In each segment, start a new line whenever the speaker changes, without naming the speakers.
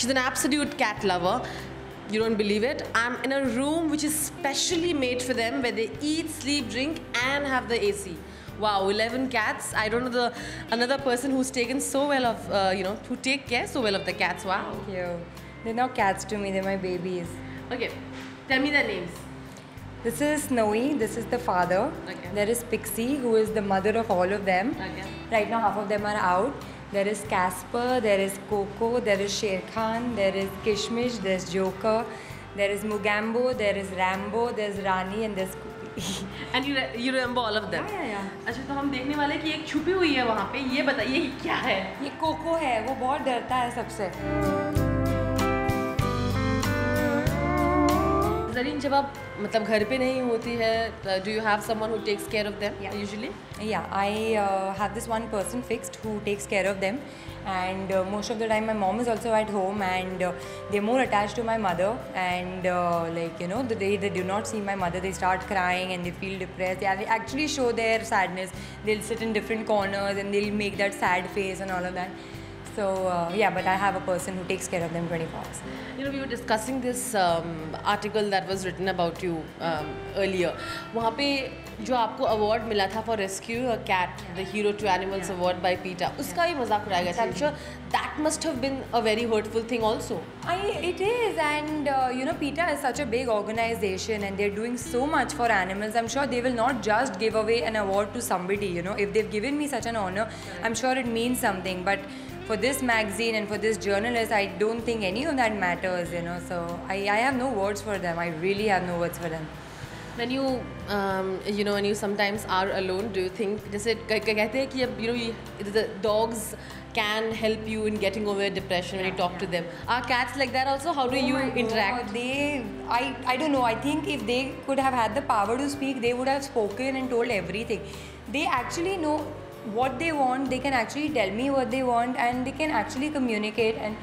She's an absolute cat lover. You don't believe it. I'm in a room which is specially made for them, where they eat, sleep, drink, and have the AC. Wow, 11 cats. I don't know another person who's taken so well of, who take care so well of the cats. Wow.
Thank you. They're not cats to me, they're my babies.
Okay, tell me their names.
This is Snowy, this is the father.
Okay.
There is Pixie, who is the mother of all of them.
Okay.
Right now, half of them are out. There is Casper, there is Coco, there is Sher Khan, there is Kishmish, there's Joker, there is Mugambo, there is Rambo, there's Rani, and there's Kupi.
And you remember all of them?
Yeah.
अच्छा तो हम देखने वाले कि एक छुपी हुई है वहाँ पे, ये बताइए कि क्या है?
ये कोको है, वो बहुत डरता है सबसे.
ज़रीन जब आप मतलब घर पे नहीं होती है, do you have someone who takes care of them usually?
Yeah, I have this one person fixed who takes care of them, and most of the time my mom is also at home, and they're more attached to my mother, and the day they do not see my mother, they start crying and they feel depressed. They actually show their sadness. They'll sit in different corners and they'll make that sad face and all of that. So but I have a person who takes care of them 24 hours.
You know, we were discussing this article that was written about you earlier. वहाँ पे जो आपको award मिला था for rescue a cat, the Hero to Animals award by PETA, उसका ही मजाक उड़ाया गया था. I'm sure that must have been a very hurtful thing also.
It is, and PETA is such a big organization and they're doing so much for animals. I'm sure they will not just give away an award to somebody. If they've given me such an honor, I'm sure it means something. But for this magazine and for this journalist, I don't think any of that matters, So I have no words for them. I really have no words for them.
When you, when you sometimes are alone, do you think, जैसे कहते हैं कि अब, the dogs can help you in getting over depression when you talk to them. Are cats like that also? How do you interact?
I don't know. I think if they could have had the power to speak, they would have spoken and told everything. They actually know what they want. They can actually tell me what they want, and they can actually communicate. And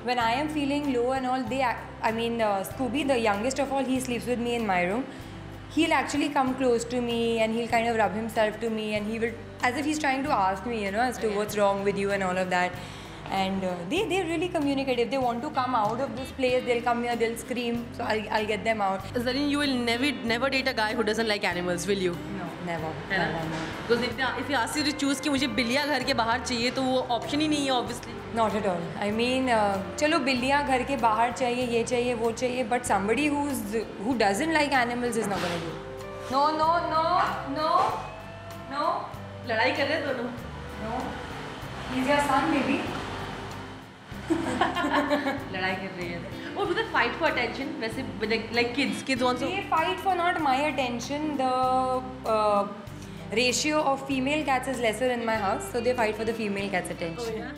when I am feeling low and all, Scooby, the youngest of all, he sleeps with me in my room. He'll actually come close to me and he'll kind of rub himself to me, and he will, as if he's trying to ask me, as to what's wrong with you and all of that. And they really communicate. If they want to come out of this place, they'll come here, they'll scream, so I'll get them out.
Zareen, you will never date a guy who doesn't like animals, will you?
No, never.
Because if you ask you to choose कि मुझे बिल्लियाँ घर के बाहर चाहिए, तो वो option ही नहीं है obviously.
Not at all. I mean, चलो बिल्लियाँ घर के बाहर चाहिए, ये चाहिए, वो चाहिए, but somebody who doesn't like animals is not gonna do. No.
लड़ाई कर रहे हैं दोनों.
No. He's your son, maybe.
लड़ाई कर रही है. Or do they fight for attention? वैसे like kids also.
They fight for not my attention. The ratio of female cats is lesser in my house, so they fight for the female cats' attention.
Oh, yeah?